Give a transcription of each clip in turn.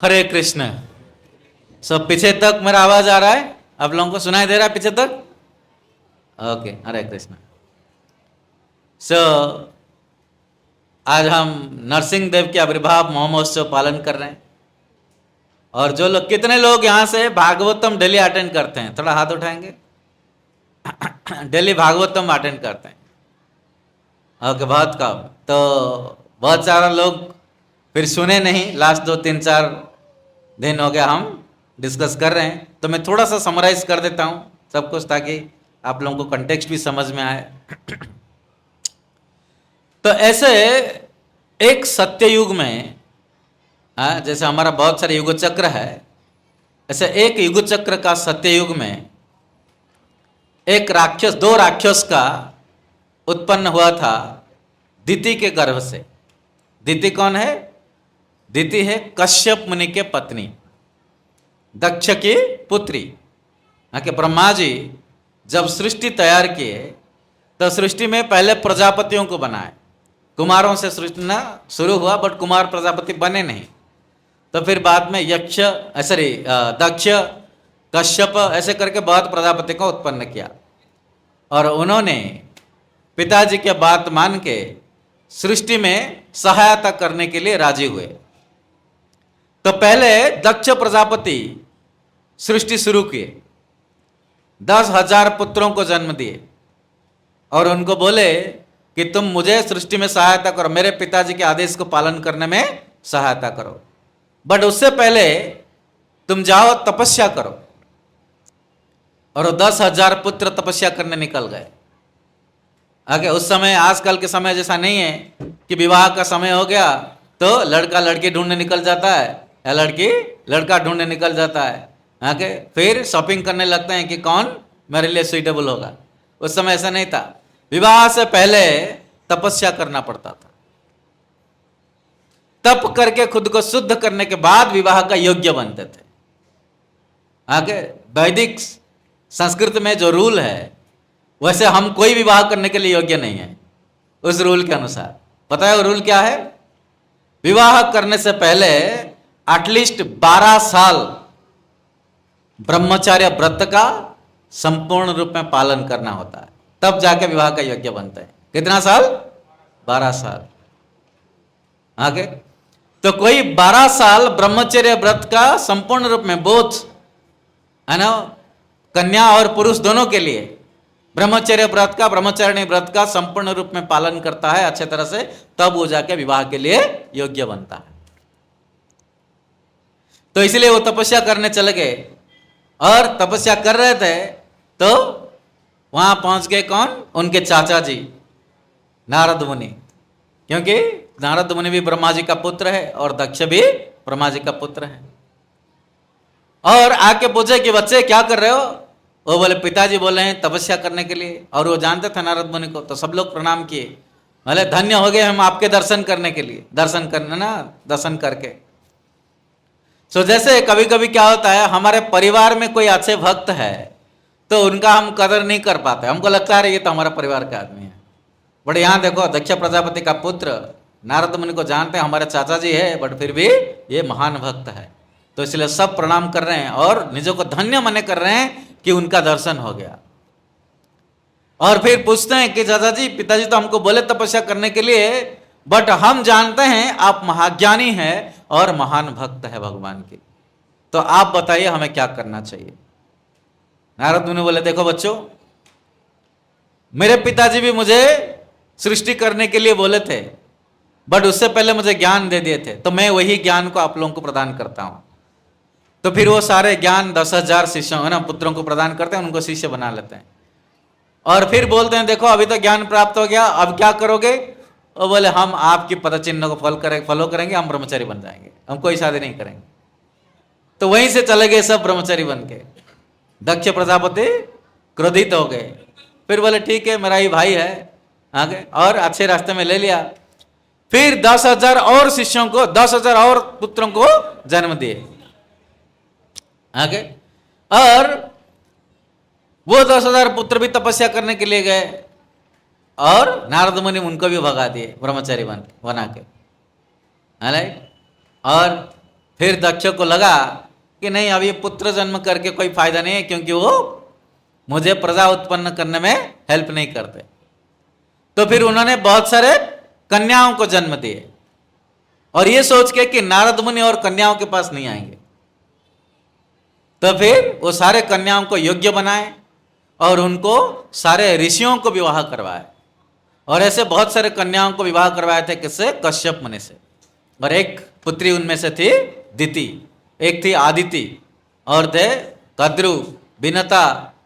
हरे कृष्ण। सब पीछे तक मेरा आवाज आ रहा है? आप लोगों को सुनाई दे रहा है पीछे तक? ओके, हरे कृष्ण। सो आज हम नरसिंह देव के आविर्भाव महोत्सव पालन कर रहे हैं। और जो लोग, कितने लोग यहाँ से भागवतम डेली अटेंड करते हैं? थोड़ा हाथ उठाएंगे। डेली भागवतम अटेंड करते हैं? ओके, बहुत कम। तो बहुत सारा लोग फिर सुने नहीं। लास्ट 2 3 4 दिन हो गया हम डिस्कस कर रहे हैं। तो मैं थोड़ा सा समराइज कर देता हूँ सब कुछ, ताकि आप लोगों को कंटेक्स्ट भी समझ में आए। तो ऐसे एक सत्ययुग में, जैसे हमारा बहुत सारे युग चक्र है, ऐसे एक युग चक्र का सत्ययुग में एक राक्षस, 2 राक्षस का उत्पन्न हुआ था दिति के गर्भ से। दिति कौन है? दिति है कश्यप मुनि के पत्नी, दक्ष की पुत्री। कि ब्रह्मा जी जब सृष्टि तैयार किए तो सृष्टि में पहले प्रजापतियों को बनाए। कुमारों से सृष्टि ना शुरू हुआ, बट कुमार प्रजापति बने नहीं। तो फिर बाद में यक्ष, सॉरी, दक्ष, कश्यप, ऐसे करके बहुत प्रजापति को उत्पन्न किया। और उन्होंने पिताजी के बात मान के सृष्टि में सहायता करने के लिए राजी हुए। तो पहले दक्ष प्रजापति सृष्टि शुरू किए, 10,000 पुत्रों को जन्म दिए और उनको बोले कि तुम मुझे सृष्टि में सहायता करो, मेरे पिताजी के आदेश को पालन करने में सहायता करो, बट उससे पहले तुम जाओ तपस्या करो। और 10,000 पुत्र तपस्या करने निकल गए। आगे उस समय, आजकल के समय जैसा नहीं है कि विवाह का समय हो गया तो लड़का लड़की ढूंढने निकल जाता है या लड़की लड़का ढूंढने निकल जाता है। आगे फिर शॉपिंग करने लगते हैं कि कौन मेरे लिए सुइटेबल होगा। उस समय ऐसा नहीं था। विवाह से पहले तपस्या करना पड़ता था। तप करके खुद को शुद्ध करने के बाद विवाह का योग्य बनते थे। आगे वैदिक संस्कृत में जो रूल है, वैसे हम कोई विवाह करने के लिए योग्य नहीं है उस रूल के अनुसार। पता है वो रूल क्या है? विवाह करने से पहले एटलीस्ट 12 साल ब्रह्मचर्य व्रत का संपूर्ण रूप में पालन करना होता है, तब जाके विवाह का योग्य बनता है। कितना साल? 12 साल। आगे तो कोई 12 साल ब्रह्मचर्य व्रत का संपूर्ण रूप में, बोथ है ना, कन्या और पुरुष दोनों के लिए ब्रह्मचर्य व्रत का, ब्रह्मचारिणी व्रत का संपूर्ण रूप में पालन करता है अच्छे तरह से, तब वो जाके विवाह के लिए योग्य बनता है। तो इसलिए वो तपस्या करने चले गए और तपस्या कर रहे थे तो वहां पहुंच गए कौन? उनके चाचा जी नारद मुनि। क्योंकि नारद मुनि भी ब्रह्मा जी का पुत्र है और दक्ष भी ब्रह्मा जी का पुत्र है। और आके पूछे कि बच्चे क्या कर रहे हो? वो बोले पिताजी बोले हैं तपस्या करने के लिए। और वो जानते थे नारद मुनि को, तो सब लोग प्रणाम किए। बोले धन्य हो गए हम आपके दर्शन करने के लिए, दर्शन करने ना, दर्शन करके। सो जैसे कभी कभी क्या होता है, हमारे परिवार में कोई अच्छे भक्त है तो उनका हम कदर नहीं कर पाते। हमको लगता है ये तो हमारा परिवार का आदमी है। बट यहाँ देखो, दक्ष प्रजापति का पुत्र नारद मुनि को जानते हैं, हमारे चाचा जी है, बट फिर भी ये महान भक्त है। तो इसलिए सब प्रणाम कर रहे हैं और निजों को धन्य मने कर रहे हैं कि उनका दर्शन हो गया। और फिर पूछते हैं कि चाचा जी, पिताजी तो हमको बोले तपस्या करने के लिए, बट हम जानते हैं आप महाज्ञानी हैं और महान भक्त है भगवान की, तो आप बताइए हमें क्या करना चाहिए। नारद मुनि बोले देखो बच्चों, मेरे पिताजी भी मुझे सृष्टि करने के लिए बोले थे, बट उससे पहले मुझे ज्ञान दे दिए थे, तो मैं वही ज्ञान को आप लोगों को प्रदान करता हूं। तो फिर वो सारे ज्ञान 10,000 शिष्यों, है ना, पुत्रों को प्रदान करते हैं, उनको शिष्य बना लेते हैं। और फिर बोलते हैं देखो अभी तो ज्ञान प्राप्त हो गया, अब क्या करोगे? वो बोले हम आपकी पद चिन्ह को फॉलो करेंगे, हम ब्रह्मचारी बन जाएंगे, हम कोई शादी नहीं करेंगे। तो वहीं से चले गए सब ब्रह्मचारी बन के। दक्ष प्रजापति क्रोधित हो गए। फिर बोले ठीक है, मेरा ही भाई है, आगे, और अच्छे रास्ते में ले लिया। फिर 10,000 और शिष्यों को, 10,000 और पुत्रों को जन्म दिए। आगे, और वो 10,000 पुत्र भी तपस्या करने के लिए गए और नारद मुनि उनको भी भगा दिए ब्रह्मचारी बना के। और फिर दक्ष को लगा कि नहीं, अब ये पुत्र जन्म करके कोई फायदा नहीं है, क्योंकि वो मुझे प्रजा उत्पन्न करने में हेल्प नहीं करते। तो फिर उन्होंने बहुत सारे कन्याओं को जन्म दिए, और ये सोच के कि नारद मुनि और कन्याओं के पास नहीं आएंगे, तो फिर वो सारे कन्याओं को योग्य बनाए और उनको सारे ऋषियों को विवाह करवाए। और ऐसे बहुत सारे कन्याओं को विवाह करवाए थे, किससे? कश्यप मुनि से। और एक पुत्री उनमें से थी दिति, एक थी आदिति, और थे कद्रु, विनता,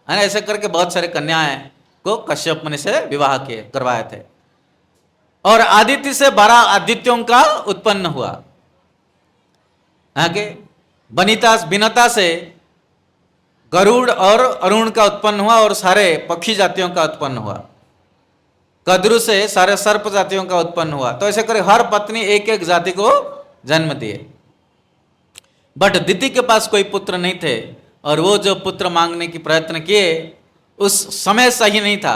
है ना। ऐसे करके बहुत सारे कन्याएं को कश्यप मुनि से विवाह करवाए थे। और आदित्य से 12 आदित्यों का उत्पन्न हुआ। आगे विनता से गरुड़ और अरुण का उत्पन्न हुआ और सारे पक्षी जातियों का उत्पन्न हुआ। कद्रु से सारे सर्प जातियों का उत्पन्न हुआ। तो ऐसे करे हर पत्नी एक एक जाति को जन्म दिए। बट दिति के पास कोई पुत्र नहीं थे, और वो जो पुत्र मांगने की प्रयत्न किए उस समय सही नहीं था,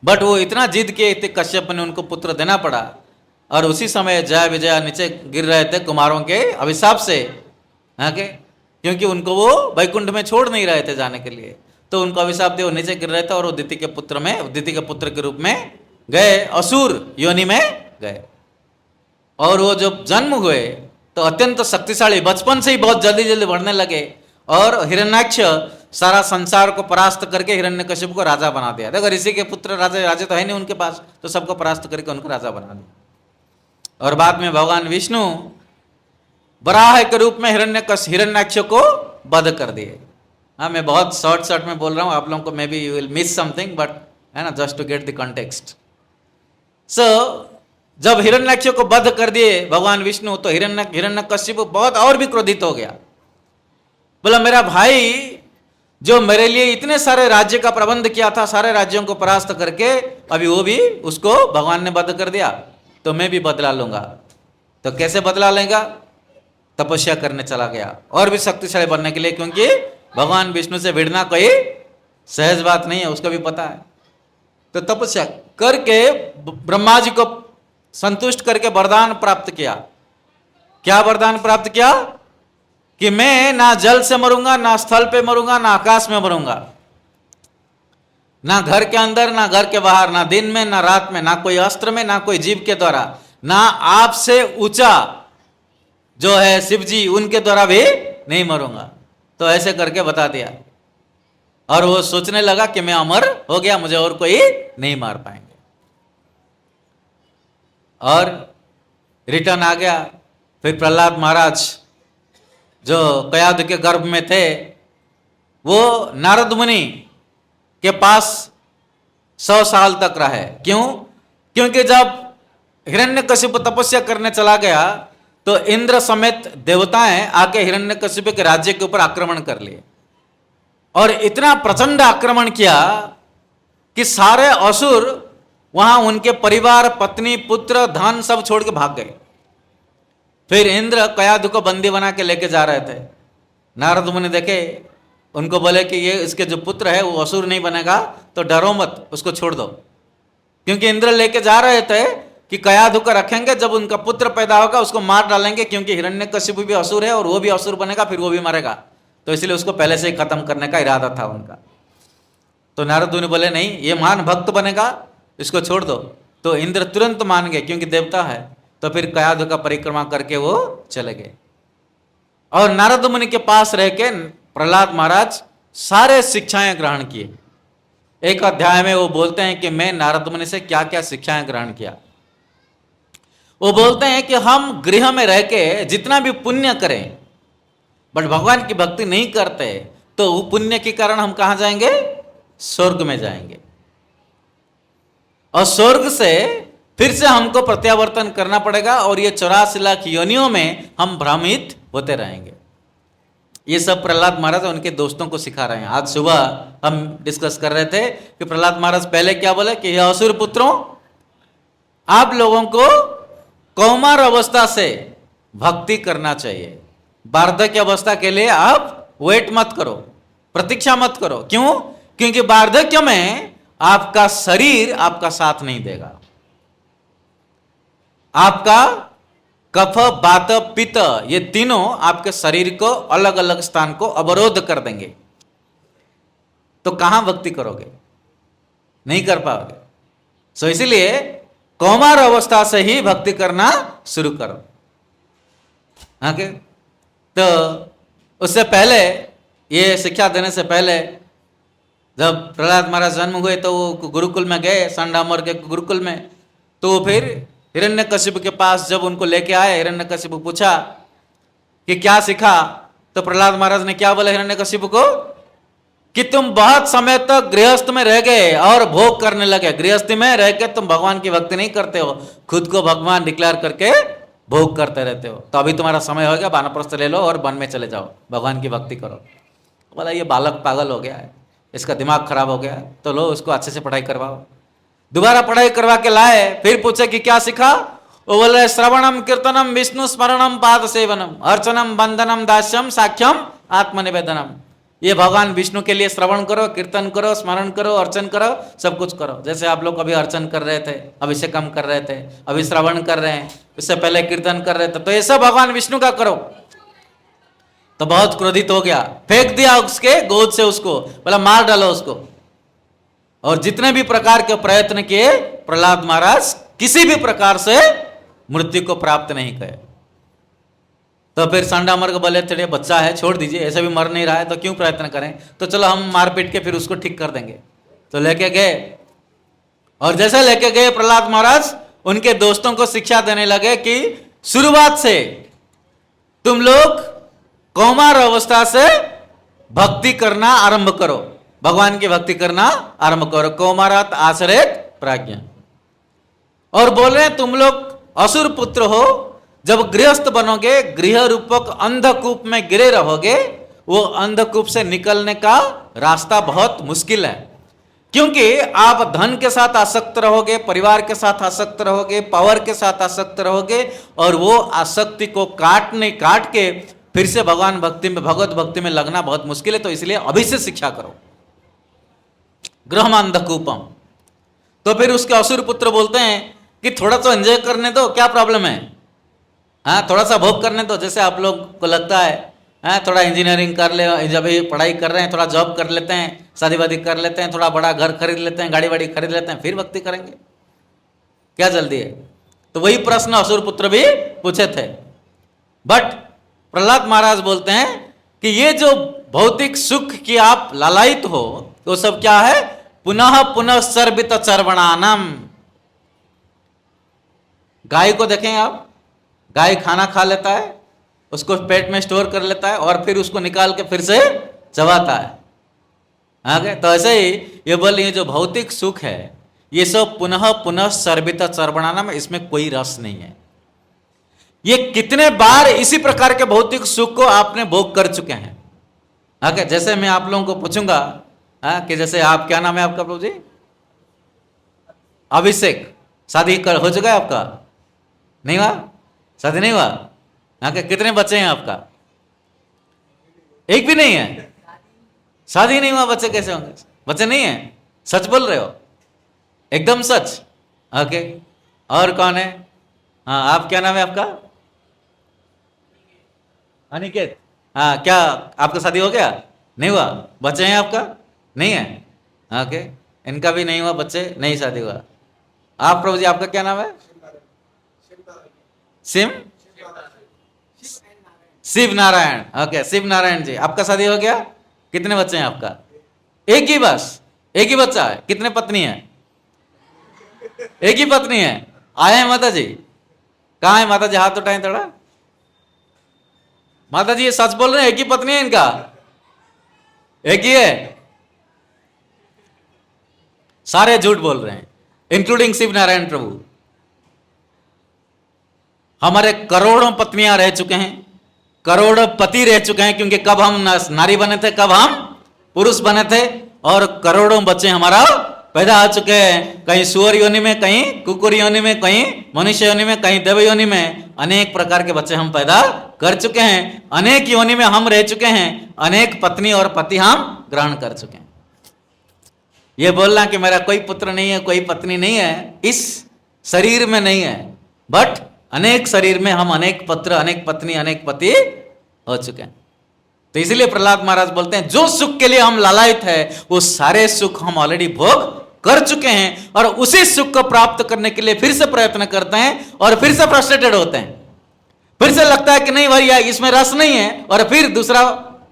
बट वो इतना जिद किए थे कश्यप ने, उनको पुत्र देना पड़ा। और उसी समय जय विजय नीचे गिर रहे थे कुमारों के अभिशाप से, आगे, क्योंकि उनको वो वैकुंठ में छोड़ नहीं रहे थे जाने के लिए, तो उनको अभिशाप थे, वो नीचे गिर रहे थे और वो दिति के पुत्र के रूप में गए, असुर योनि में गए। और वो जब जन्म हुए तो अत्यंत शक्तिशाली, बचपन से ही बहुत जल्दी जल्दी बढ़ने लगे, और हिरण्याक्ष सारा संसार को परास्त करके हिरण्यकशिपु को राजा बना दिया। देखो ऋषि के पुत्र राजा तो है नहीं उनके पास, तो सबको परास्त करके उनको राजा बना दिया। और बाद में भगवान विष्णु वराह के रूप में हिरण्याक्ष को वध कर दिए। हाँ, मैं बहुत शॉर्ट में बोल रहा हूँ, आप लोगों को may be you will miss something, but है ना, just to get the context. So जब हिरण्याक्ष को वध कर दिए भगवान विष्णु, तो हिरण्यकशिपु बहुत और भी क्रोधित हो गया। बोला मेरा भाई जो मेरे लिए इतने सारे राज्य का प्रबंध किया था, सारे राज्यों को परास्त करके, अभी वो भी उसको भगवान ने वध कर दिया, तो मैं भी बदला लूंगा। तो कैसे बदला लेगा? तपस्या करने चला गया, और भी शक्तिशाली बनने के लिए, क्योंकि भगवान विष्णु से भिड़ना कोई सहज बात नहीं है, उसको भी पता है। तो तपस्या करके ब्रह्मा जी को संतुष्ट करके वरदान प्राप्त किया। क्या वरदान प्राप्त किया? कि मैं ना जल से मरूंगा, ना स्थल पे मरूंगा, ना आकाश में मरूंगा, ना घर के अंदर, ना घर के बाहर, ना दिन में, ना रात में, ना कोई अस्त्र में, ना कोई जीव के द्वारा, ना आपसे ऊंचा जो है शिव जी उनके द्वारा भी नहीं मरूंगा। तो ऐसे करके बता दिया, और वो सोचने लगा कि मैं अमर हो गया, मुझे और कोई नहीं मार पाएंगे, और रिटर्न आ गया। फिर प्रहलाद महाराज जो कयाधु के गर्भ में थे, वो नारद मुनि के पास 100 साल तक रहे। क्यों? क्योंकि जब हिरण्यकशिपु तपस्या करने चला गया, तो इंद्र समेत देवताएं आके हिरण्यकशिपु के राज्य के ऊपर आक्रमण कर लिए, और इतना प्रचंड आक्रमण किया कि सारे असुर वहां उनके परिवार, पत्नी, पुत्र, धन सब छोड़ के भाग गए। फिर इंद्र कयाधु को बंदी बना के लेके जा रहे थे। नारद मुनि देखे, उनको बोले कि ये इसके जो पुत्र है वो असुर नहीं बनेगा, तो डरो मत, उसको छोड़ दो। क्योंकि इंद्र लेके जा रहे थे कि कयाधु को रखेंगे, जब उनका पुत्र पैदा होगा उसको मार डालेंगे, क्योंकि हिरण्यकशिपु भी असुर है और वो भी असुर बनेगा, फिर वो भी मरेगा, तो इसलिए उसको पहले से ही खत्म करने का इरादा था उनका। तो नारद मुनि बोले नहीं, ये महान भक्त बनेगा, इसको छोड़ दो। तो इंद्र तुरंत मान गए, क्योंकि देवता है। तो फिर कयाधु का परिक्रमा करके वो चले गए, और नारद मुनि के पास रह के प्रहलाद महाराज सारे शिक्षाएं ग्रहण किए। एक अध्याय में वो बोलते हैं कि मैं नारद मुनि से क्या क्या शिक्षाएं ग्रहण किया। वो बोलते हैं कि हम गृह में रह के जितना भी पुण्य करें, बट भगवान की भक्ति नहीं करते, तो वो पुण्य के कारण हम कहां जाएंगे? स्वर्ग में जाएंगे, और स्वर्ग से फिर से हमको प्रत्यावर्तन करना पड़ेगा, और ये 84 लाख योनियों में हम भ्रमित होते रहेंगे। ये सब प्रहलाद महाराज उनके दोस्तों को सिखा रहे हैं। आज सुबह हम डिस्कस कर रहे थे कि प्रहलाद महाराज पहले क्या बोले कि हे असुर पुत्रों, आप लोगों को कौमार अवस्था से भक्ति करना चाहिए। वार्धक्य अवस्था के लिए आप वेट मत करो, प्रतीक्षा मत करो। क्यों? क्योंकि वार्धक्य में आपका शरीर आपका साथ नहीं देगा, आपका कफ, वात, पित्त, ये तीनों आपके शरीर को अलग अलग स्थान को अवरोध कर देंगे। तो कहां भक्ति करोगे? नहीं कर पाओगे। सो इसीलिए कौमार अवस्था से ही भक्ति करना शुरू करो। ओके, तो उससे पहले, ये शिक्षा देने से पहले, जब प्रहलाद महाराज जन्म हुए तो वो गुरुकुल में गए, संडामर के गुरुकुल में। तो फिर हिरण्यकशिपु के पास जब उनको लेके आए, हिरण्यकशिपु पूछा कि क्या सीखा, तो प्रहलाद महाराज ने क्या बोला हिरण्यकशिपु को कि तुम बहुत समय तक गृहस्थ में रह गए और भोग करने लगे। गृहस्थी में रह के तुम भगवान की भक्ति नहीं करते हो, खुद को भगवान डिक्लेयर करके भोग करते रहते हो। तो अभी तुम्हारा समय हो गया, वानप्रस्थ ले लो और वन में चले जाओ, भगवान की भक्ति करो। बोला ये बालक पागल हो गया है, इसका दिमाग खराब हो गया है, तो लो उसको अच्छे से पढ़ाई करवाओ। दोबारा पढ़ाई करवा के लाए, फिर पूछे कि क्या सीखा। वो बोले श्रवणम कीर्तनम विष्णु स्मरणम पाद सेवनम अर्चनम बंदनम दास्यम साख्यम आत्मनिवेदनम। ये भगवान विष्णु के लिए श्रवण करो, कीर्तन करो, स्मरण करो, अर्चन करो, सब कुछ करो। जैसे आप लोग अभी अर्चन कर रहे थे, अभिषेक हम कर रहे थे, अभी श्रवण कर रहे हैं, इससे पहले कीर्तन कर रहे थे, तो ये सब भगवान विष्णु का करो। तो बहुत क्रोधित हो गया, फेंक दिया उसके गोद से उसको, बोला मार डालो उसको। और जितने भी प्रकार के प्रयत्न किए, प्रहलाद महाराज किसी भी प्रकार से मृत्यु को प्राप्त नहीं किए। तो फिर सांडामर को बोले थे बच्चा है, छोड़ दीजिए, ऐसे भी मर नहीं रहा है तो क्यों प्रयत्न करें, तो चलो हम मार पीट के फिर उसको ठीक कर देंगे। तो लेके गए, और जैसे लेके गए प्रहलाद महाराज उनके दोस्तों को शिक्षा देने लगे कि शुरुआत से तुम लोग कौमार अवस्था से भक्ति करना आरंभ करो, भगवान की भक्ति करना आरंभ करो। कौमारात आश्रित प्राज्ञा। और बोल रहे हैं तुम लोग असुर पुत्र हो, जब गृहस्थ बनोगे, गृह रूपक अंधकूप में गिरे रहोगे, वो अंधकूप से निकलने का रास्ता बहुत मुश्किल है। क्योंकि आप धन के साथ आसक्त रहोगे, परिवार के साथ आसक्त रहोगे, पावर के साथ आसक्त रहोगे, और वो आसक्ति को काट के फिर से भगवान भक्ति में, भगवत भक्ति में लगना बहुत मुश्किल है। तो इसलिए अभी से शिक्षा करो, गृहम अंधकूपम। तो फिर उसके असुर पुत्र बोलते हैं कि थोड़ा तो एंजॉय करने दो, क्या प्रॉब्लम है, हाँ थोड़ा सा भोग करने दो। जैसे आप लोग को लगता है हाँ थोड़ा इंजीनियरिंग कर ले, जब ये पढ़ाई कर रहे हैं थोड़ा जॉब कर लेते हैं, शादी वादी कर लेते हैं, थोड़ा बड़ा घर खरीद लेते हैं, गाड़ी वाड़ी खरीद लेते हैं, फिर भक्ति करेंगे, क्या जल्दी है। तो वही प्रश्न असुर पुत्र भी पूछे थे। बट प्रहलाद महाराज बोलते हैं कि ये जो भौतिक सुख की आप लालायित हो, वो सब क्या है, पुनः पुनः सर्वित चर्वणानम। गाय को देखें आप, गाय खाना खा लेता है, उसको पेट में स्टोर कर लेता है और फिर उसको निकाल के फिर से चबाता है। आगे तो ऐसे ही ये बोल ये जो भौतिक सुख है, ये सब पुनः पुनः सर्वित चर्वणानम, इसमें कोई रस नहीं है। ये कितने बार इसी प्रकार के भौतिक सुख को आपने भोग कर चुके हैं। आगे जैसे मैं आप लोगों को पूछूंगा कि जैसे आप, क्या नाम है आपका प्रभु जी? अभिषेक। शादी हो चुका है आपका? नहीं हुआ? शादी नहीं हुआ? आगे कितने बच्चे हैं आपका? एक भी नहीं है। शादी नहीं हुआ, बच्चे कैसे होंगे? बच्चे नहीं है, सच बोल रहे हो, एकदम सच। ओके, और कौन है? हाँ, आप क्या नाम है आपका? अनिकेत। हाँ, क्या आपका शादी हो गया? नहीं हुआ। बच्चे हैं आपका? नहीं है। ओके, इनका भी नहीं हुआ बच्चे, नहीं शादी हुआ। आप प्रभु जी, आपका क्या नाम है? शिव नारायण। ओके, शिव नारायण जी, आपका शादी हो गया? कितने बच्चे हैं आपका? एक ही, बस एक ही बच्चा है। कितने पत्नी है? एक ही पत्नी है। आए हैं माता जी? कहाँ है माता जी? हाथ उठाएं थोड़ा। माता जी ये सच बोल रहे हैं, एक ही पत्नी है इनका? एक ही है? सारे झूठ बोल रहे हैं, इंक्लूडिंग शिव नारायण प्रभु। हमारे करोड़ों पत्नियां रह चुके हैं, करोड़ों पति रह चुके हैं, क्योंकि कब हम नारी बने थे, कब हम पुरुष बने थे, और करोड़ों बच्चे हमारा पैदा हो चुके हैं। कहीं सुअर योनि में, कहीं कुकुर योनि में, कहीं मनुष्य योनि में, कहीं देव योनि में। अनेक प्रकार के बच्चे हम पैदा कर चुके हैं, अनेक योनि में हम रह चुके हैं, अनेक पत्नी और पति हम ग्रहण कर चुके हैं। यह बोलना कि मेरा कोई पुत्र नहीं है, कोई पत्नी नहीं है, इस शरीर में नहीं है, बट अनेक शरीर में हम अनेक पुत्र, अनेक पत्नी, अनेक पति हो चुके हैं। तो इसलिए प्रहलाद महाराज बोलते हैं जो सुख के लिए हम लालायित है वो सारे सुख हम ऑलरेडी भोग कर चुके हैं, और उसी सुख को प्राप्त करने के लिए फिर से प्रयत्न करते हैं और फिर से फ्रस्ट्रेटेड होते हैं, फिर से लगता है कि नहीं भैया इसमें रस नहीं है, और फिर दूसरा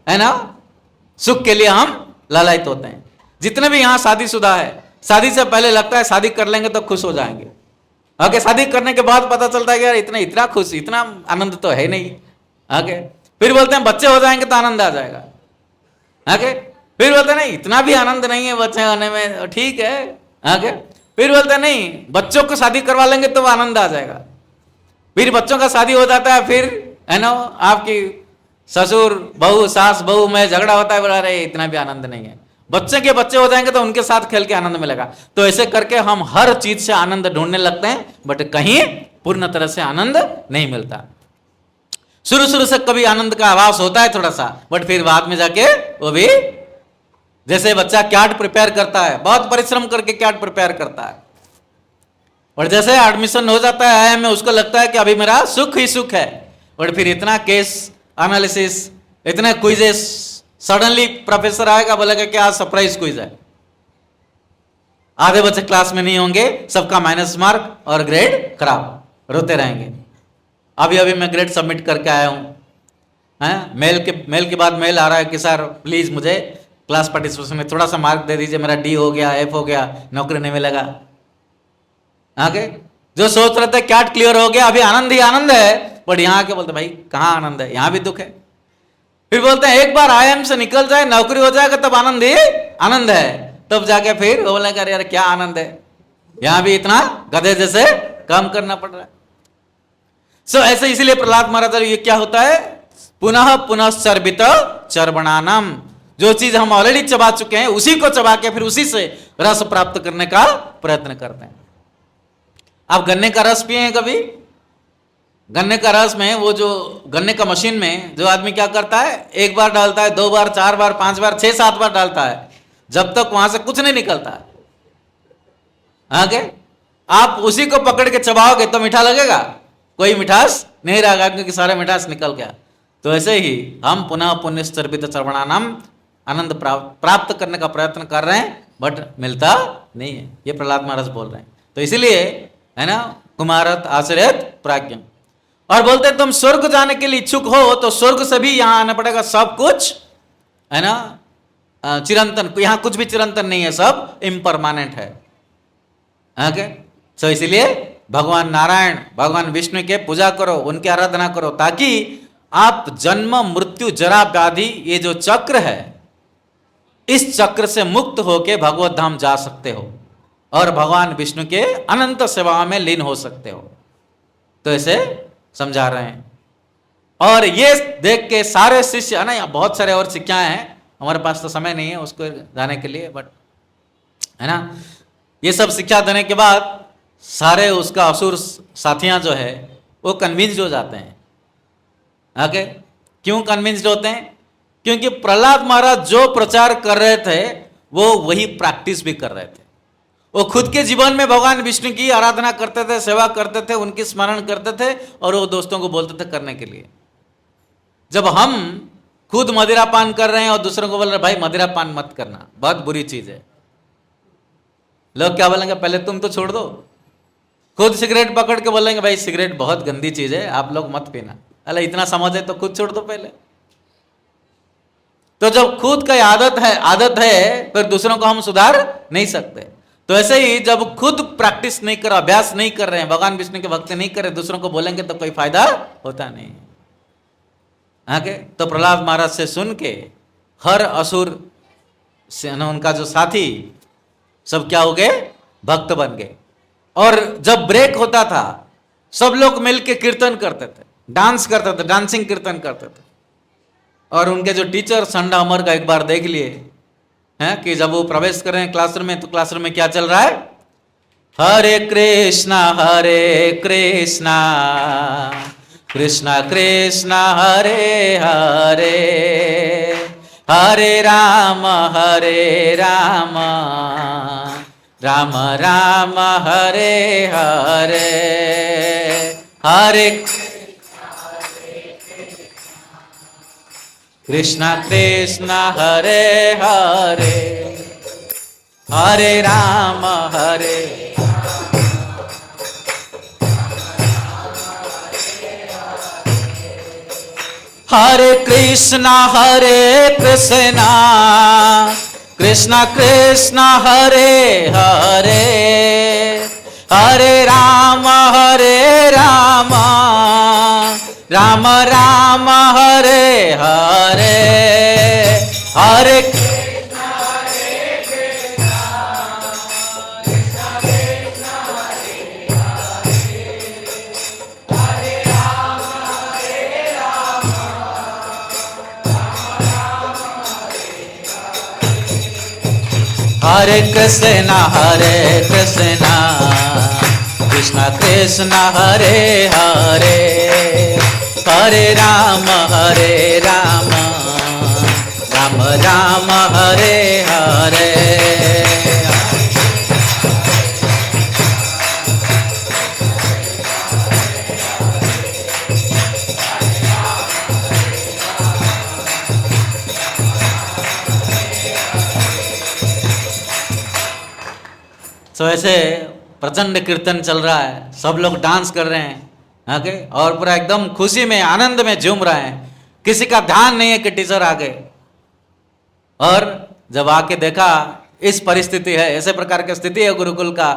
है ना सुख के लिए हम लालायित होते हैं। जितने भी यहां शादीशुदा है, शादी से पहले लगता है शादी कर लेंगे तो खुश हो जाएंगे, आगे शादी करने के बाद पता चलता है कि यार इतना खुश, इतना आनंद तो है नहीं। आगे फिर बोलते हैं बच्चे हो जाएंगे तो आनंद आ जाएगा, आगे फिर बोलते हैं नहीं इतना भी आनंद नहीं है बच्चे होने में, ठीक है। आगे फिर बोलते हैं नहीं बच्चों को शादी करवा लेंगे तो आनंद आ जाएगा। फिर बच्चों का शादी हो जाता है, फिर है ना आपकी ससुर बहू, सास बहू में झगड़ा होता है, बोला रहे इतना भी आनंद नहीं है। बच्चे के बच्चे हो जाएंगे तो उनके साथ खेल के आनंद मिलेगा। तो ऐसे करके हम हर चीज से आनंद ढूंढने लगते हैं, बट कहीं पूर्ण तरह से आनंद नहीं मिलता। शुरू शुरू से कभी आनंद का आभास होता है थोड़ा सा, बट फिर बाद में जाके वो भी, जैसे बच्चा कैट प्रिपेयर करता है, बहुत परिश्रम करके कैट प्रिपेयर करता है, और जैसे एडमिशन हो जाता है आईआईएम में, उसको लगता है कि अभी मेरा सुख ही सुख है, और फिर इतना केस एनालिसिस, इतने क्विजेस, सडनली प्रोफेसर आएगा बोलेगा कि आज सरप्राइज क्विज है, आधे बच्चे क्लास में नहीं होंगे, सबका माइनस मार्क और ग्रेड खराब, रोते रहेंगे। अभी अभी मैं ग्रेड सबमिट करके आया हूं, मेल के बाद मेल आ रहा है कि सर प्लीज मुझे क्लास पार्टिसिपेशन में थोड़ा सा मार्क दे दीजिए, मेरा डी हो गया, एफ हो गया, नौकरी नहीं मिलेगा। आगे जो सोच रहे थे कैट क्लियर हो गया, अभी आनंद ही आनंद है, बट यहाँ के बोलते भाई कहाँ आनंद है, यहाँ भी दुख है। फिर बोलते हैं एक बार आईआईएम से निकल जाए, नौकरी हो जाएगा, तब आनंद ही आनंद है, तब जाके फिर वो बोलेगा अरे यार क्या आनंद है, यहां भी इतना गधे जैसे काम करना पड़ रहा है। सो ऐसे इसलिए प्रहलाद महाराज ये क्या होता है, पुनः पुनः चर्बित चर्वणानाम, जो चीज हम ऑलरेडी चबा चुके हैं उसी को चबा के फिर उसी से रस प्राप्त करने का प्रयत्न करते हैं। आप गन्ने का रस पिए हैं कभी? गन्ने का रस में वो जो गन्ने का मशीन में जो आदमी क्या करता है, एक बार डालता है, 2 बार, 4 बार, 5 बार, 6-7 बार डालता है, जब तक वहां से कुछ नहीं निकलता है। आगे आप उसी को पकड़ के चबाओगे तो मीठा लगेगा, कोई मिठास नहीं रहेगा, क्योंकि सारा मिठास निकल गया। तो ऐसे ही हम पुनः पुण्य चर्बित चर्वणानाम, आनंद प्राप्त करने का प्रयत्न कर रहे हैं, बट मिलता नहीं है, ये प्रहलाद महाराज बोल रहे हैं। तो इसीलिए है ना कुमारत आश्रयत प्राज्ञ, और बोलते हैं तुम स्वर्ग जाने के लिए इच्छुक हो तो स्वर्ग से भी यहां आना पड़ेगा, सब कुछ है ना चिरंतन, यहां कुछ भी चिरंतन नहीं है, सब इम्परमानेंट है। ओके, सो इसीलिए भगवान नारायण, भगवान विष्णु के पूजा करो, उनकी आराधना करो, ताकि आप जन्म मृत्यु जरा व्याधि ये जो चक्र है, इस चक्र से मुक्त होके भगवत धाम जा सकते हो और भगवान विष्णु के अनंत सेवा में लीन हो सकते हो। तो ऐसे समझा रहे हैं। और ये देख के सारे शिष्य है ना, बहुत सारे और शिक्षाएं हैं, हमारे पास तो समय नहीं है उसको जाने के लिए, बट है ना ये सब शिक्षा देने के बाद सारे उसका असुर साथियां जो है वो कन्विंस्ड हो जाते हैं। ओके, क्यों कन्विंस्ड होते हैं? क्योंकि प्रहलाद महाराज जो प्रचार कर रहे थे वो वही प्रैक्टिस भी कर रहे थे। वो खुद के जीवन में भगवान विष्णु की आराधना करते थे, सेवा करते थे, उनकी स्मरण करते थे, और वो दोस्तों को बोलते थे करने के लिए। जब हम खुद मदिरा पान कर रहे हैं और दूसरों को बोल रहे भाई मदिरा पान मत करना, बहुत बुरी चीज है, लोग क्या बोलेंगे, पहले तुम तो छोड़ दो। खुद सिगरेट पकड़ के बोलेंगे भाई सिगरेट बहुत गंदी चीज है, आप लोग मत पीना। अरे इतना समझ है तो खुद छोड़ दो पहले। तो जब खुद का आदत है फिर दूसरों को हम सुधार नहीं सकते। तो ऐसे ही जब खुद प्रैक्टिस नहीं कर, अभ्यास नहीं कर रहे हैं, भगवान विष्णु के भक्ति नहीं कर रहे, दूसरों को बोलेंगे तो कोई फायदा होता नहीं। आगे तो प्रहलाद महाराज से सुन के हर असुर से उनका जो साथी सब क्या हो गए, भक्त बन गए। और जब ब्रेक होता था सब लोग मिलके कीर्तन करते थे, डांस करते थे, डांसिंग कीर्तन करते थे। और उनके जो टीचर संडा अमर का एक बार देख लिए हैं कि जब वो प्रवेश कर रहे हैं क्लासरूम में, तो क्लासरूम में क्या चल रहा है, हरे कृष्णा कृष्णा कृष्णा हरे हरे, हरे राम राम राम हरे हरे, हरे कृष्णा कृष्णा हरे हरे, हरे राम हरे कृष्णा कृष्णा कृष्णा हरे हरे, हरे राम राम राम हरे हरे, हरे हरे कृष्णा कृष्णा कृष्णा हरे हरे, हरे राम राम राम हरे हरे। तो ऐसे प्रचंड कीर्तन चल रहा है, सब लोग डांस कर रहे हैं, ओके, और पूरा एकदम खुशी में आनंद में झूम रहे हैं, किसी का ध्यान नहीं है कि टीचर आ गए। और जब आके देखा इस परिस्थिति है, ऐसे प्रकार की स्थिति है गुरुकुल का,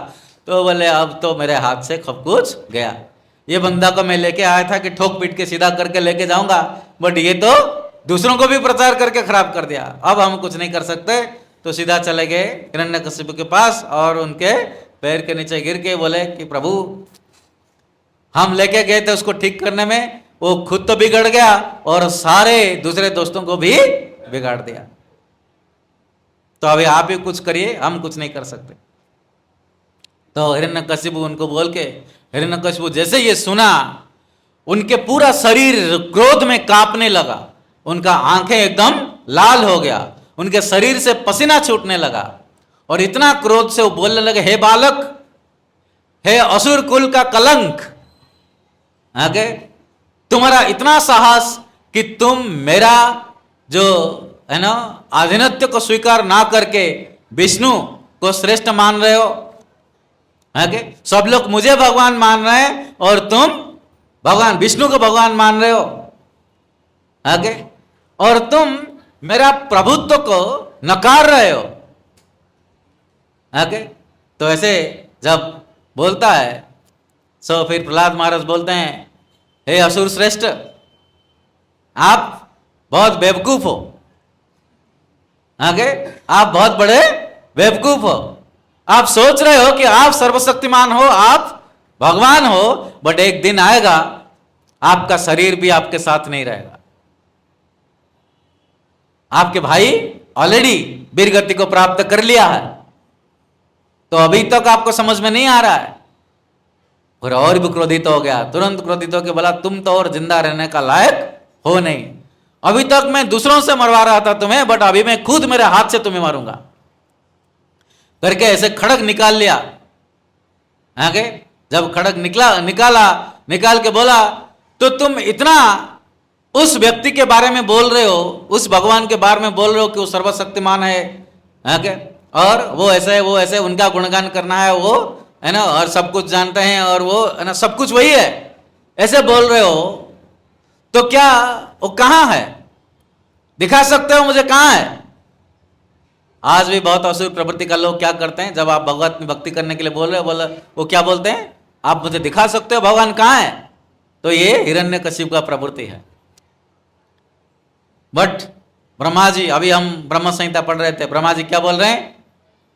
तो बोले अब तो मेरे हाथ से सब कुछ गया। ये बंदा को मैं लेके आया था कि ठोक पीट के सीधा करके लेके जाऊंगा, बट ये तो दूसरों को भी प्रचार करके खराब कर दिया, अब हम कुछ नहीं कर सकते। तो सीधा चले गए हिरण्यकशिपु के पास और उनके पैर के नीचे गिर के बोले कि प्रभु, हम लेके गए थे उसको ठीक करने में, वो खुद तो बिगड़ गया और सारे दूसरे दोस्तों को भी बिगाड़ दिया, तो अभी आप ही कुछ करिए, हम कुछ नहीं कर सकते। तो हिरण्यकशिपु उनको बोल के, हिरण्यकशिपु जैसे ये सुना, उनके पूरा शरीर क्रोध में कांपने लगा, उनका आंखें एकदम लाल हो गया, उनके शरीर से पसीना छूटने लगा, और इतना क्रोध से वो बोलने लगे, हे बालक, हे असुर कुल का कलंक, आगे तुम्हारा इतना साहस कि तुम मेरा जो है ना आधिनत्य को स्वीकार ना करके विष्णु को श्रेष्ठ मान रहे हो। आगे सब लोग मुझे भगवान मान रहे हैं और तुम भगवान विष्णु को भगवान मान रहे हो। आगे और तुम मेरा प्रभुत्व को नकार रहे हो। आगे तो ऐसे जब बोलता है, सो फिर प्रहलाद महाराज बोलते हैं, हे असुर श्रेष्ठ, आप बहुत बेवकूफ हो। आगे आप बहुत बड़े बेवकूफ हो, आप सोच रहे हो कि आप सर्वशक्तिमान हो, आप भगवान हो, बट एक दिन आएगा आपका शरीर भी आपके साथ नहीं रहेगा। आपके भाई ऑलरेडी वीर गति को प्राप्त कर लिया है, तो अभी तक आपको समझ में नहीं आ रहा है। और भी क्रोधित हो गया, तुरंत क्रोधित होकर बोला, तुम तो और जिंदा रहने का लायक हो नहीं, अभी तक मैं दूसरों से मरवा रहा था तुम्हें, बट अभी मैं खुद मेरे हाथ से तुम्हें मारूंगा करके ऐसे खड़ग निकाल लिया। आगे जब खड़ग निकाल के बोला, तो तुम इतना उस व्यक्ति के बारे में बोल रहे हो, उस भगवान के बारे में बोल रहे हो कि वो सर्वशक्तिमान है, आगे और वो ऐसे उनका गुणगान करना है, वो है ना, और सब कुछ जानते हैं, और वो है ना सब कुछ वही है, ऐसे बोल रहे हो, तो क्या वो कहां है? दिखा सकते हो मुझे कहां है? आज भी बहुत असुर प्रवृत्ति का लोग क्या करते हैं, जब आप भगवत में भक्ति करने के लिए बोल रहे हो, वो क्या बोलते हैं, आप मुझे दिखा सकते हो भगवान कहां है? तो ये हिरण्यकशिपु का प्रवृत्ति है। बट ब्रह्मा जी, अभी हम ब्रह्म संहिता पढ़ रहे थे, ब्रह्मा जी क्या बोल रहे हैं,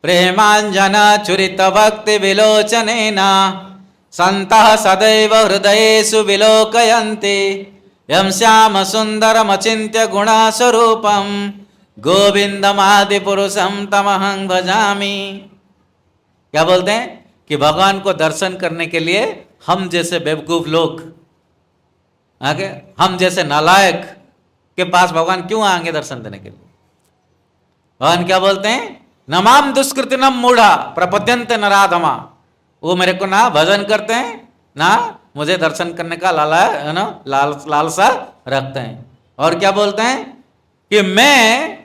प्रेमांजन चुरित भक्ति विलोचनेना संतः सदैव हृदयेषु विलोकयन्ति यं श्याम सुंदरम अचिन्त्य गुणा स्वरूपम गोविंदमादि पुरुषम तमहं भजामि। क्या बोलते हैं कि भगवान को दर्शन करने के लिए हम जैसे बेवकूफ लोग, आगे हम जैसे नालायक के पास भगवान क्यों आएंगे दर्शन देने के लिए? भगवान क्या बोलते हैं, नमाम दुष्कृतिनम मूढ़ा प्रपद्यन्ते नराधमा, वो मेरे को ना भजन करते हैं, ना मुझे दर्शन करने का है ना लालसा रखते हैं। और क्या बोलते हैं कि मैं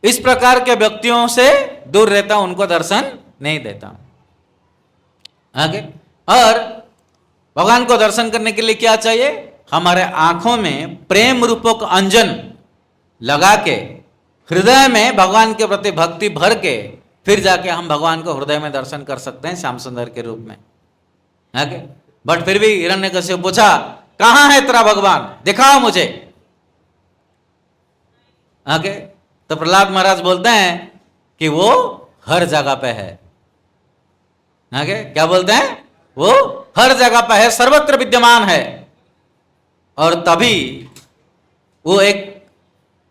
इस प्रकार के व्यक्तियों से दूर रहता हूं, उनको दर्शन नहीं देता हूं। आगे, और भगवान को दर्शन करने के लिए क्या चाहिए? हमारे आंखों में प्रेम रूपक अंजन लगा के, हृदय में भगवान के प्रति भक्ति भर के, फिर जाके हम भगवान को हृदय में दर्शन कर सकते हैं श्याम सुंदर के रूप में। आगे, बट फिर भी हिरण्यकशिपु पूछा, कहां है तेरा भगवान, दिखाओ मुझे। आगे, तो प्रहलाद महाराज बोलते हैं कि वो हर जगह पे है। आगे क्या बोलते हैं? वो हर जगह पे है, सर्वत्र विद्यमान है। और तभी वो एक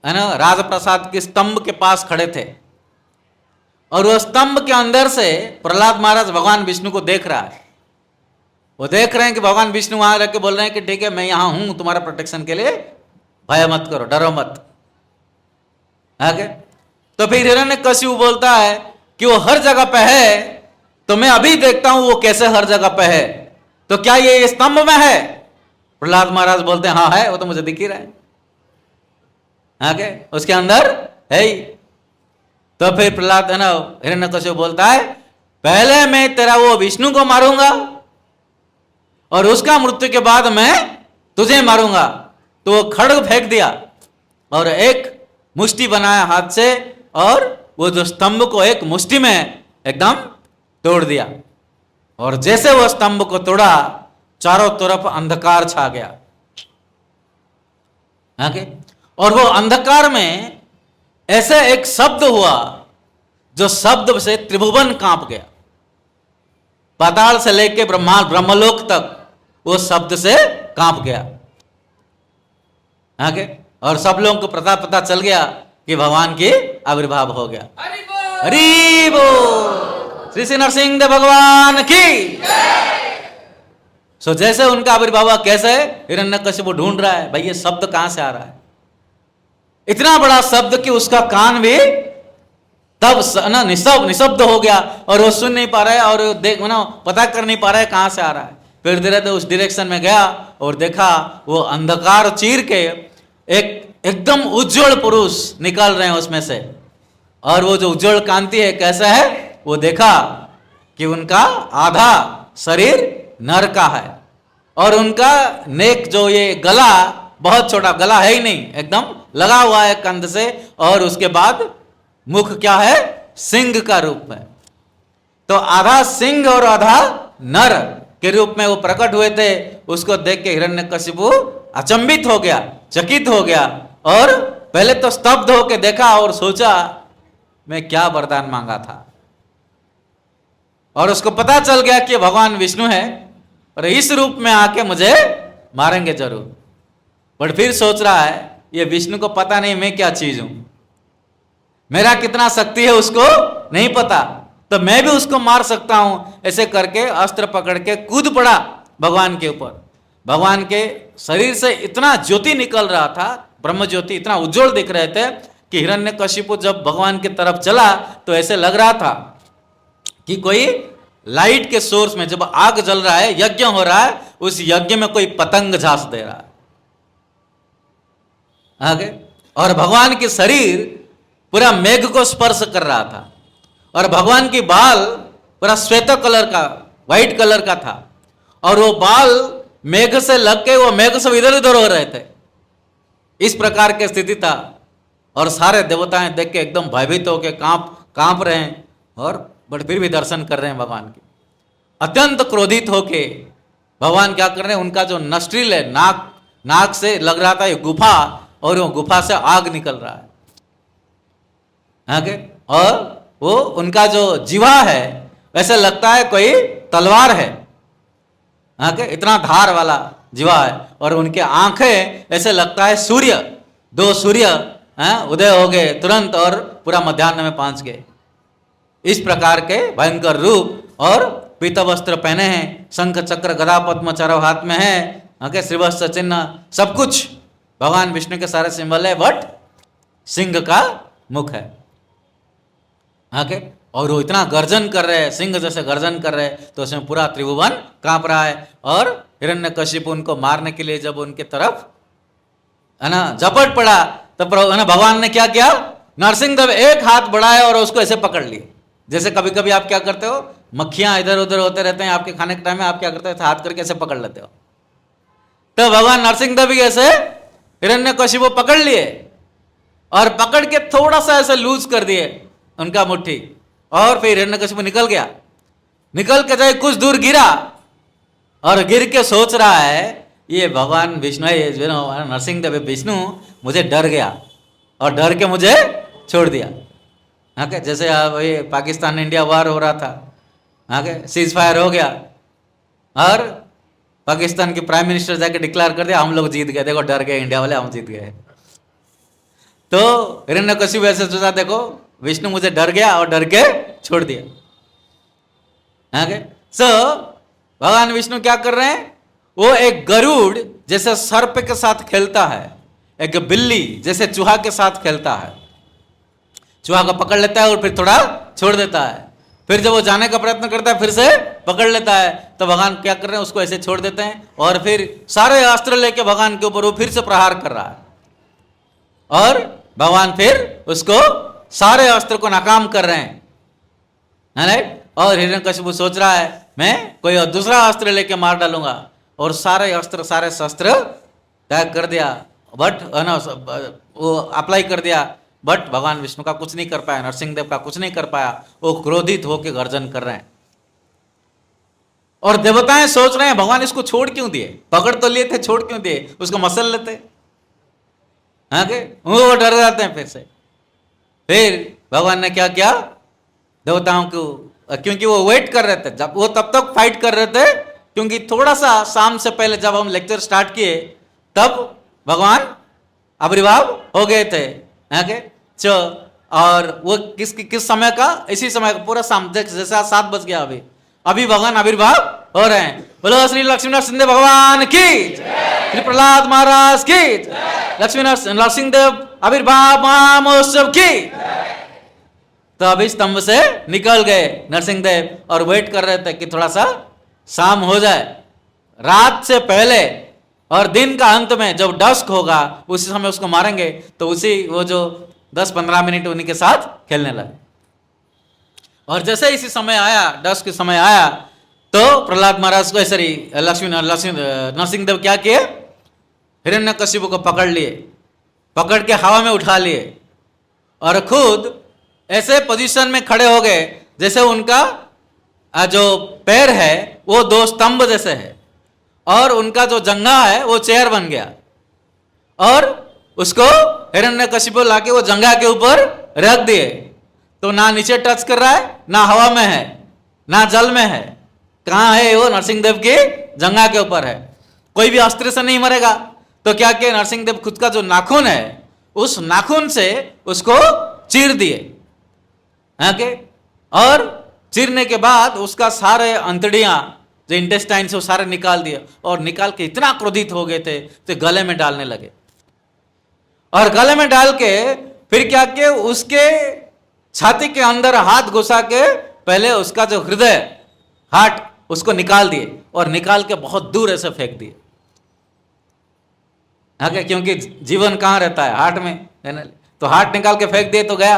है ना राजप्रसाद के स्तंभ के पास खड़े थे, और वो स्तंभ के अंदर से प्रहलाद महाराज भगवान विष्णु को देख रहा है। वो देख रहे हैं कि भगवान विष्णु वहां रख के बोल रहे हैं कि ठीक है, मैं यहां हूं तुम्हारा प्रोटेक्शन के लिए, भय मत करो, डरो मत। आगे, तो फिर हिरण्यकशिपु बोलता है कि वो हर जगह पे है, तो मैं अभी देखता हूं वो कैसे हर जगह पे है, तो क्या ये स्तंभ में है? प्रहलाद महाराज बोलते हैं हाँ है, वो तो मुझे दिख ही रहा है। आगे, उसके अंदर है ही। तो फिर प्रहलाद है ना हिरण्यकशिपु बोलता है, पहले मैं तेरा वो विष्णु को मारूंगा और उसका मृत्यु के बाद मैं तुझे मारूंगा। तो वो खड्ग फेंक दिया और एक मुष्टि बनाया हाथ से, और वो जो स्तंभ को एक मुष्टि में एकदम तोड़ दिया। और जैसे वो स्तंभ को तोड़ा, चारों तरफ अंधकार छा गया। आगे, और वो अंधकार में ऐसे एक शब्द हुआ, जो शब्द से त्रिभुवन कांप गया। पाताल से लेके ब्रह्मलोक तक वो शब्द से कांप गया। आगे, और सब लोगों को पता चल गया कि भगवान की आविर्भाव हो गया। हरि बोल, श्री श्री नरसिंह देव भगवान की। सो जैसे उनका आविर्भाव कैसे, हिरण्यकशिपु ढूंढ रहा है भाई ये शब्द कहां से आ रहा है। इतना बड़ा शब्द कि उसका कान भी तब ना निशब्द हो गया, और वो सुन नहीं पा रहा है, और देख ना पता कर नहीं पा रहा है कहां से आ रहा है। फिर धीरे धीरे उस डायरेक्शन में गया और देखा वो अंधकार चीर के एकदम उज्जवल पुरुष निकल रहे हैं उसमें से। और वो जो उज्जवल कांति है कैसा है, वो देखा कि उनका आधा शरीर नर का है, और उनका नेक जो ये गला बहुत छोटा, गला है ही नहीं, एकदम लगा हुआ है कंध से, और उसके बाद मुख क्या है, सिंह का रूप है। तो आधा सिंह और आधा नर के रूप में वो प्रकट हुए थे। उसको देख के हिरण्यकशिपु अचंभित हो गया, चकित हो गया, और पहले तो स्तब्ध होकर देखा और सोचा मैं क्या वरदान मांगा था। और उसको पता चल गया कि भगवान विष्णु है, और इस रूप में आके मुझे मारेंगे जरूर। पर फिर सोच रहा है ये विष्णु को पता नहीं मैं क्या चीज हूं, मेरा कितना शक्ति है उसको नहीं पता, तो मैं भी उसको मार सकता हूं। ऐसे करके अस्त्र पकड़ के कूद पड़ा भगवान के ऊपर। भगवान के शरीर से इतना ज्योति निकल रहा था, ब्रह्म ज्योति इतना उज्जवल दिख रहे थे कि हिरण्यकशिपु जब भगवान की तरफ चला तो ऐसे लग रहा था कि कोई लाइट के सोर्स में, जब आग जल रहा है, यज्ञ हो रहा है, उस यज्ञ में कोई पतंग झांस दे रहा है। आगे, और भगवान की शरीर पूरा मेघ को स्पर्श कर रहा था, और भगवान की बाल पूरा श्वेत कलर का, व्हाइट कलर का था, और वो बाल मेघ से लग के वो मेघ सब इधर उधर हो रहे थे। इस प्रकार की स्थिति था, और सारे देवताएं देख के एकदम भयभीत होकर कांप रहे हैं, और बट फिर भी दर्शन कर रहे हैं भगवान की। अत्यंत क्रोधित होके भगवान क्या कर रहे हैं, उनका जो नस्ट्रिल है, नाक से लग रहा था ये गुफा, और वो गुफा से आग निकल रहा है। आगे, और वो उनका जो जीवा है वैसे लगता है कोई तलवार है। आगे, इतना धार वाला जीवा है, और उनके आंखें ऐसे लगता है सूर्य, दो सूर्य उदय हो गए तुरंत, और पूरा मध्याह्न में पहुंच गए। इस प्रकार के भयंकर रूप, और पीत वस्त्र पहने हैं, शंख चक्र गदा पद्म चारों हाथ में है। आगे, श्रीवत्स चिन्ह सब कुछ भगवान विष्णु के सारे सिंबल है, बट सिंह का मुख है। आके, और वो इतना गर्जन कर रहे हैं, सिंह जैसे गर्जन कर रहे हैं, तो उसमें पूरा त्रिभुवन कांप रहा है। और हिरण्यकशिपु उनको मारने के लिए जब उनके तरफ है ना झपट पड़ा, तब है ना भगवान ने क्या किया, नरसिंहदेव एक हाथ बढ़ाया और उसको ऐसे पकड़ लिए। जैसे कभी कभी आप क्या करते हो, मक्खियां इधर उधर होते रहते हैं आपके खाने के टाइम में, आप क्या करते हो, हाथ करके ऐसे पकड़ लेते हो। तो भगवान नरसिंहदेव भी ऐसे हिरण्यकशिपु पकड़ लिए और पकड़ के थोड़ा सा ऐसे लूज कर दिए उनका मुट्ठी, और फिर हिरण्यकशिपु निकल गया। निकल के जाए कुछ दूर गिरा, और गिर के सोच रहा है ये भगवान विष्णु है, ये नरसिंहदेव विष्णु मुझे डर गया और डर के मुझे छोड़ दिया। हाँ के, जैसे ये पाकिस्तान इंडिया वार हो रहा था, हाँ के, सीज फायर हो गया और पाकिस्तान के प्राइम मिनिस्टर जाके डिक्लेयर कर दिया हम लोग जीत गए, देखो डर गए इंडिया वाले, हम जीत गए। तो हिरण्यकशिपु ऐसे सोचा, देखो विष्णु मुझे डर गया और डर के छोड़ दिया। सो भगवान विष्णु क्या कर रहे हैं, वो एक गरुड़ जैसे सर्प के साथ खेलता है, एक बिल्ली जैसे चूहा के साथ खेलता है। चूहा को पकड़ लेता है और फिर थोड़ा छोड़ देता है, फिर जब वो जाने का प्रयत्न करता है फिर से पकड़ लेता है। तो भगवान क्या कर रहे हैं, उसको ऐसे छोड़ देते हैं और फिर सारे अस्त्र लेके भगवान के ऊपर वो फिर से प्रहार कर रहा है, और भगवान फिर उसको सारे अस्त्र को नाकाम कर रहे हैं, राइट। और हिरण्यकशिपु सोच रहा है मैं कोई और दूसरा अस्त्र लेके मार डालूंगा, और सारे अस्त्र सारे शस्त्र त्याग कर दिया, बट वो अप्लाई कर दिया, बट भगवान विष्णु का कुछ नहीं कर पाया, नरसिंहदेव का कुछ नहीं कर पाया। वो क्रोधित होकर गर्जन कर रहे हैं, और देवताएं सोच रहे हैं भगवान इसको छोड़ क्यों दिए, पकड़ तो लिए थे, छोड़ क्यों दिए, उसको मसल लेते। आगे वो डर जाते हैं फिर से। फिर भगवान ने क्या किया, देवताओं को, क्योंकि वो वेट कर रहे थे, जब वो तब तक फाइट कर रहे थे, क्योंकि थोड़ा सा शाम से पहले जब हम लेक्चर स्टार्ट किए तब भगवान आविर्भाव हो गए थे। आगे और वो किस समय का, इसी समय का पूरा शाम, जैसा 7 बज गया अभी भगवान आविर्भाव हो रहे हैं। बोलो श्री लक्ष्मी नरसिंहदेव भगवान की, श्री प्रहलाद महाराज की, लक्ष्मी नरसिंहदेव आविर्भाव महोत्सव की। तो अभी स्तंभ से निकल गए नरसिंहदेव और वेट कर रहे थे कि थोड़ा सा शाम हो जाए, रात से पहले, और दिन का अंत में जब डस्क होगा उसी समय उसको मारेंगे। तो उसी वो जो 10-15 मिनट उन्हीं के साथ खेलने लगे। और जैसे इसी समय आया, डस्क के समय आया, तो प्रहलाद महाराज को सॉरी नरसिंहदेव क्या किए, हिरण्यकशिपु को पकड़ लिए, पकड़ के हवा में उठा लिए, और खुद ऐसे पोजीशन में खड़े हो गए जैसे उनका जो पैर है वो 2 स्तंभ जैसे है, और उनका जो जंघा है वो चेयर बन गया, और उसको हिरण्यकशिपु लाके वो जंघा के ऊपर रख दिए। तो ना नीचे टच कर रहा है, ना हवा में है, ना जल में है, कहाँ है वो, नरसिंहदेव के जंघा के ऊपर है। कोई भी अस्त्र से नहीं मरेगा। तो क्या किया, नरसिंहदेव खुद का जो नाखून है उस नाखून से उसको चीर दिए, और चीरने के बाद उसका सारे अंतड़ियां जो इंटेस्टाइन से वो सारे निकाल दिए, और निकाल के इतना क्रोधित हो गए थे तो गले में डालने लगे। और गले में डाल के फिर क्या किया, उसके छाती के अंदर हाथ घुसा के पहले उसका जो हृदय, हार्ट, उसको निकाल दिए, और निकाल के बहुत दूर ऐसे फेंक दिए। क्योंकि जीवन कहाँ रहता है, हार्ट में, तो हार्ट निकाल के फेंक दिए तो गया।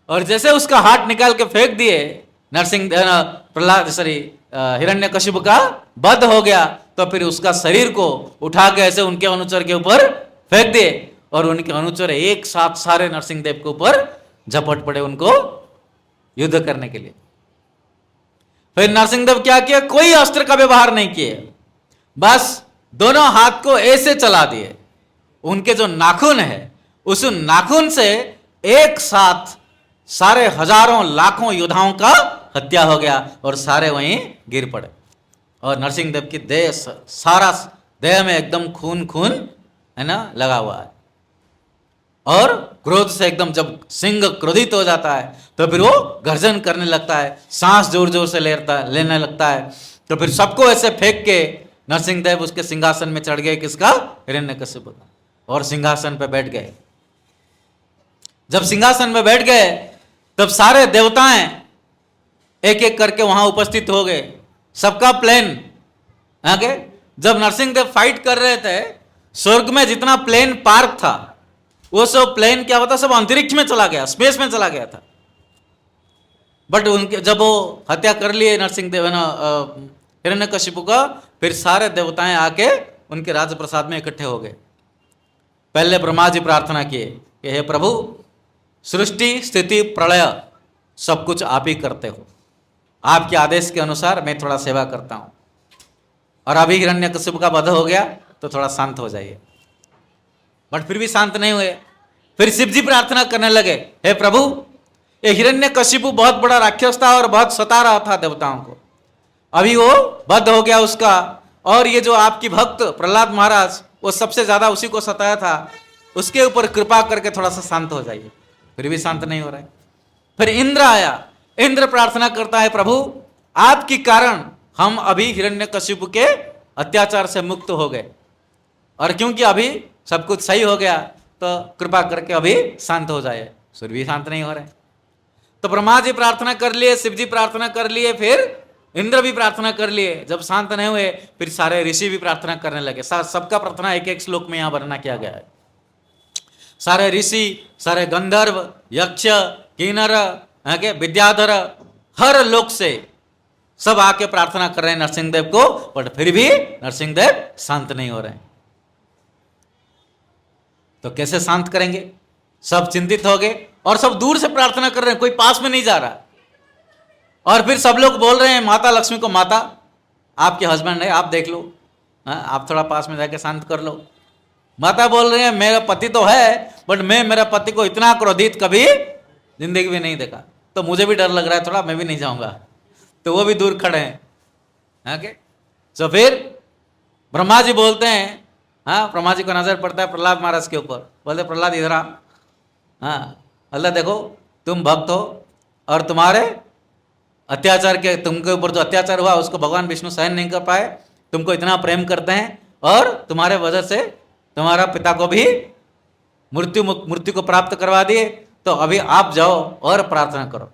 और जैसे उसका हार्ट निकाल के फेंक दिए, प्रहलाद हिरण्यकशिपु का वध हो गया। तो फिर उसका शरीर को उठा के ऐसे उनके अनुचर के ऊपर फेंक दिए, और उनके अनुचर एक साथ सारे नरसिंहदेव के ऊपर झपट पड़े उनको युद्ध करने के लिए। फिर नरसिंहदेव क्या किया, कोई अस्त्र का व्यवहार नहीं किए, बस दोनों हाथ को ऐसे चला दिए। उनके जो नाखून है उस नाखून से एक साथ सारे हजारों लाखों योद्धाओं का हत्या हो गया, और सारे वहीं गिर पड़े। और नरसिंहदेव की देह, सारा देह में एकदम खून खून है ना लगा हुआ है। और क्रोध से एकदम, जब सिंह क्रोधित हो जाता है तो फिर वो गर्जन करने लगता है, सांस जोर जोर से लेने लगता है। तो फिर सबको ऐसे फेंक के नरसिंहदेव उसके सिंहासन में चढ़ गए, किसका, हिरण्यकशिपु का, और सिंहासन पे बैठ गए। जब सिंहासन में बैठ गए तब सारे देवताएं एक एक करके वहां उपस्थित हो गए, सबका प्लेन आगे। जब नरसिंहदेव फाइट कर रहे थे, स्वर्ग में जितना प्लेन पार्क था वो सब प्लेन क्या होता, सब अंतरिक्ष में चला गया, स्पेस में चला गया था। बट उनके जब वो हत्या कर लिए नरसिंहदेव हिरण्यकशिपु का, फिर सारे देवताएं आके उनके राजप्रसाद में इकट्ठे हो गए। पहले ब्रह्मा जी प्रार्थना किए कि हे प्रभु, सृष्टि स्थिति प्रलय सब कुछ आप ही करते हो, आपके आदेश के अनुसार मैं थोड़ा सेवा करता हूं। और अभी हिरण्यकशिपु का वध हो गया तो थोड़ा शांत हो जाइए। बट फिर भी शांत नहीं हुए। फिर शिव जी प्रार्थना करने लगे, हे प्रभु, ये हिरण्यकशिपु बहुत बड़ा राक्षस था और बहुत सता रहा था देवताओं को, अभी वो वध हो गया उसका, और ये जो आपकी भक्त प्रहलाद महाराज वो सबसे ज्यादा उसी को सताया था, उसके ऊपर कृपा करके थोड़ा सा शांत हो जाइए। फिर भी शांत नहीं हो रहा है। फिर इंद्र आया। इंद्र प्रार्थना करता है, प्रभु आपके कारण हम अभी हिरण्यकशिपु के अत्याचार से मुक्त हो गए, और क्योंकि अभी सब कुछ सही हो गया तो कृपा करके अभी शांत हो जाए। फिर भी शांत नहीं हो रहे। तो ब्रह्मा जी प्रार्थना कर लिए, शिव जी प्रार्थना कर लिए, फिर इंद्र भी प्रार्थना कर लिए। जब शांत नहीं हुए फिर सारे ऋषि भी प्रार्थना करने लगे। सबका प्रार्थना एक एक श्लोक में यहां वर्णना किया गया है। सारे ऋषि, सारे गंधर्व, यक्ष, किन्नर, विद्याधर, हर लोक से सब आके प्रार्थना कर रहे हैं नरसिंहदेव को, बट फिर भी नरसिंहदेव शांत नहीं हो रहे हैं। तो कैसे शांत करेंगे? सब चिंतित हो गए और सब दूर से प्रार्थना कर रहे हैं, कोई पास में नहीं जा रहा। और फिर सब लोग बोल रहे हैं माता लक्ष्मी को, माता आपके हस्बैंड है, आप देख लो, आप थोड़ा पास में जाके शांत कर लो। माता बोल रहे हैं मेरा पति तो है, बट मैं मेरा पति को इतना क्रोधित कभी जिंदगी में नहीं देखा, तो मुझे भी डर लग रहा है थोड़ा, मैं भी नहीं जाऊंगा। तो वो भी दूर खड़े हैं। ओके, तो फिर ब्रह्मा जी बोलते हैं, हाँ, ब्रह्मा जी को नजर पड़ता है प्रहलाद महाराज के ऊपर, बोलते प्रहलाद इधर आ। हाँ, अल्लाह देखो तुम भक्त हो और तुम्हारे अत्याचार के, तुमके ऊपर जो अत्याचार हुआ उसको भगवान विष्णु सहन नहीं कर पाए, तुमको इतना प्रेम करते हैं और तुम्हारे वजह से तुम्हारा पिता को भी मृत्यु को प्राप्त करवा दिए, तो अभी आप जाओ और प्रार्थना करो।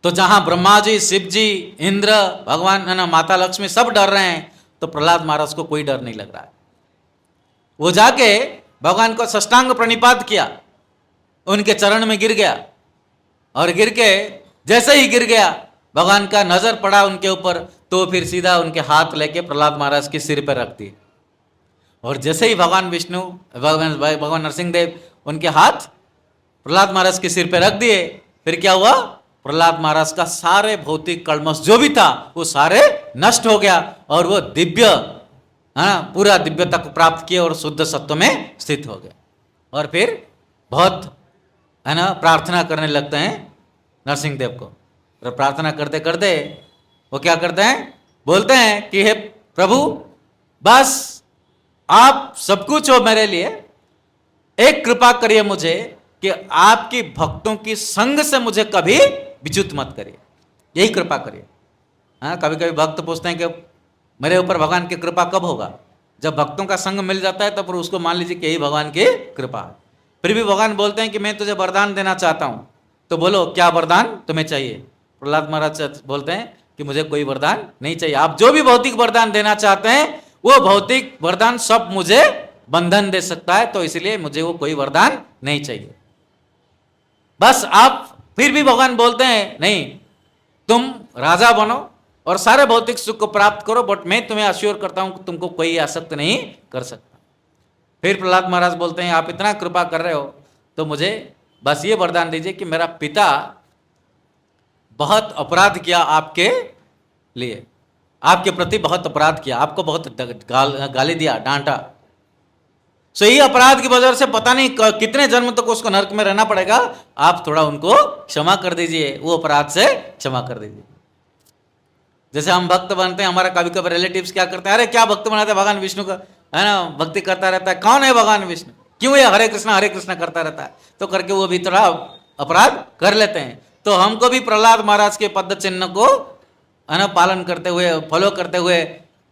तो जहां ब्रह्मा जी, शिव जी, इंद्र, भगवान ना माता लक्ष्मी सब डर रहे हैं, तो प्रहलाद महाराज को कोई डर नहीं लग रहा है। वो जाके भगवान को साष्टांग प्रणिपात किया, उनके चरण में गिर गया, और गिर के जैसे ही गिर गया भगवान का नजर पड़ा उनके ऊपर, तो फिर सीधा उनके हाथ लेके प्रहलाद महाराज के सिर पर रख दिए। और जैसे ही भगवान विष्णु, भगवान नरसिंहदेव उनके हाथ प्रहलाद महाराज के सिर पर रख दिए, फिर क्या हुआ? प्रहलाद महाराज का सारे भौतिक कल्मश जो भी था वो सारे नष्ट हो गया, और वो दिव्य, पूरा दिव्यता को प्राप्त किए और शुद्ध सत्व में स्थित हो गए। और फिर बहुत प्रार्थना करने लगते हैं नरसिंहदेव को। और प्रार्थना करते करते वो क्या करते हैं? बोलते हैं कि हे प्रभु, बस आप सब कुछ हो मेरे लिए, एक कृपा करिए मुझे कि आपकी भक्तों की संग से मुझे कभी विच्युत मत करिए, यही कृपा करिए। हाँ, कभी कभी भक्त पूछते हैं कि मेरे ऊपर भगवान की कृपा कब होगा? जब भक्तों का संग मिल जाता है तब तो उसको मान लीजिए कि यही भगवान की कृपा है। फिर भी भगवान बोलते हैं कि मैं तुझे वरदान देना चाहता हूं, तो बोलो क्या वरदान तुम्हें चाहिए? प्रहलाद महाराज बोलते हैं कि मुझे कोई वरदान नहीं चाहिए, आप जो भी भौतिक वरदान देना चाहते हैं वो भौतिक वरदान सब मुझे बंधन दे सकता है, तो इसलिए मुझे वो कोई वरदान नहीं चाहिए। बस आप, फिर भी भगवान बोलते हैं नहीं, तुम राजा बनो और सारे भौतिक सुख को प्राप्त करो, बट मैं तुम्हें अश्योर करता हूं कि तुमको कोई आसक्त नहीं कर सकता। फिर प्रहलाद महाराज बोलते हैं आप इतना कृपा कर रहे हो तो मुझे बस ये वरदान दीजिए कि मेरा पिता बहुत अपराध किया आपके लिए, आपके प्रति बहुत अपराध किया, आपको बहुत गाली दिया, डांटा, सो यही अपराध की वजह से पता नहीं कितने जन्म तक उसको नरक में रहना पड़ेगा, आप थोड़ा उनको क्षमा कर दीजिए, वो अपराध से क्षमा कर दीजिए। जैसे हम भक्त बनते हैं, हमारा कभी कभी रिलेटिव्स क्या करते हैं, अरे क्या भक्त बनाते हैं भगवान विष्णु का, है ना, भक्ति करता रहता है, कौन है भगवान विष्णु, क्यों ये हरे कृष्णा करता रहता है, तो करके वो भी थोड़ा अपराध कर लेते हैं। तो हमको भी प्रहलाद महाराज के पद चिन्ह को, है ना, पालन करते हुए, फॉलो करते हुए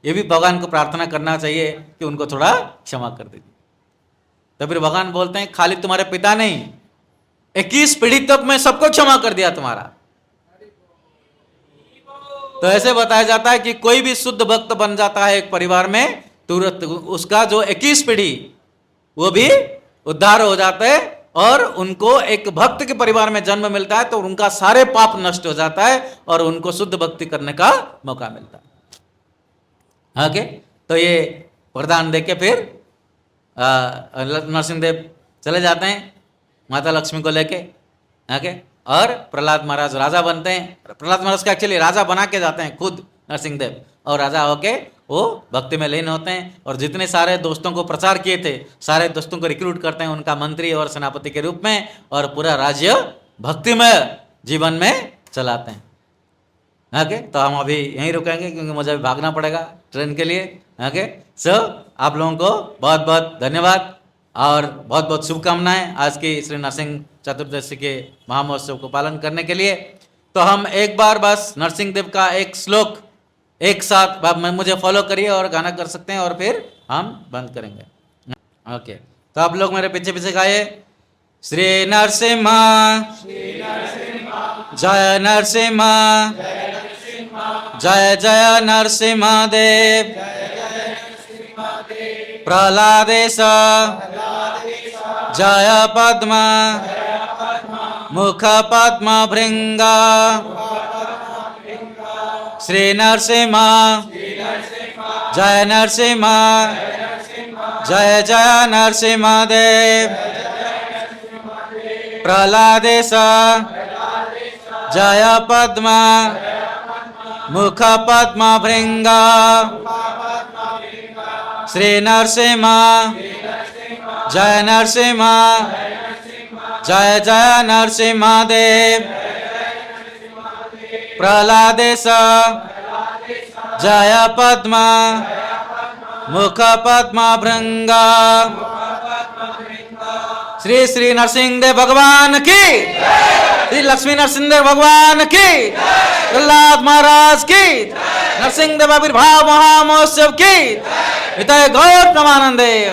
ये भी भगवान को प्रार्थना करना चाहिए कि उनको थोड़ा क्षमा कर दीजिए। तो फिर भगवान बोलते हैं खाली तुम्हारे पिता नहीं, 21 पीढ़ी तक मैं सबको क्षमा कर दिया तुम्हारा। तो ऐसे बताया जाता है कि कोई भी शुद्ध भक्त बन जाता है एक परिवार में, तुरंत उसका जो 21 पीढ़ी वो भी उद्धार हो जाते हैं और उनको एक भक्त के परिवार में जन्म मिलता है, तो उनका सारे पाप नष्ट हो जाता है और उनको शुद्ध भक्ति करने का मौका मिलता है। ओके, तो ये वरदान देके फिर नरसिंहदेव चले जाते हैं माता लक्ष्मी को लेके। ओके, और प्रहलाद महाराज राजा बनते हैं। प्रहलाद महाराज का एक्चुअली राजा बना के जाते हैं खुद नरसिंहदेव, और राजा होके वो भक्ति में लीन होते हैं और जितने सारे दोस्तों को प्रचार किए थे सारे दोस्तों को रिक्रूट करते हैं उनका मंत्री और सेनापति के रूप में, और पूरा राज्य भक्तिमय जीवन में चलाते हैं। ओके, तो हम अभी यहीं रुकेंगे क्योंकि मुझे अभी भागना पड़ेगा ट्रेन के लिए। ओके, सो आप लोगों को बहुत बहुत धन्यवाद और बहुत बहुत शुभकामनाएं आज की श्री नरसिंह चतुर्दशी के महामहोत्सव को पालन करने के लिए। तो हम एक बार बस नरसिंहदेव का एक श्लोक एक साथ मुझे फॉलो करिए और गाना कर सकते हैं और फिर हम बंद करेंगे। ओके, तो आप लोग मेरे पीछे पीछे गाइए। श्री नरसिम्हा जय नरसिम्हा, जय जय नरसिम्हा देव, प्रहलादेश जय पद्म मुख पद्म भृंगा, श्री नरसिम्हा जय नरसिम्हा, जय जय नरसिम्हा देव, प्रहलादेश जय पद्म मुख पद्म भृंगा, श्री नरसिम्हा जय नरसिम्हा, जय जय नरसिम्हा देव, प्रहलादेश जय पद्म मुख पद्म भृंगा। श्री श्री नरसिंहदेव भगवान की, श्री लक्ष्मी नरसिंहदेव भगवान की, प्रहलाद महाराज की, नरसिंहदेव आविर्भाव महामहोत्सव की, हितय गौर प्रमानंदे।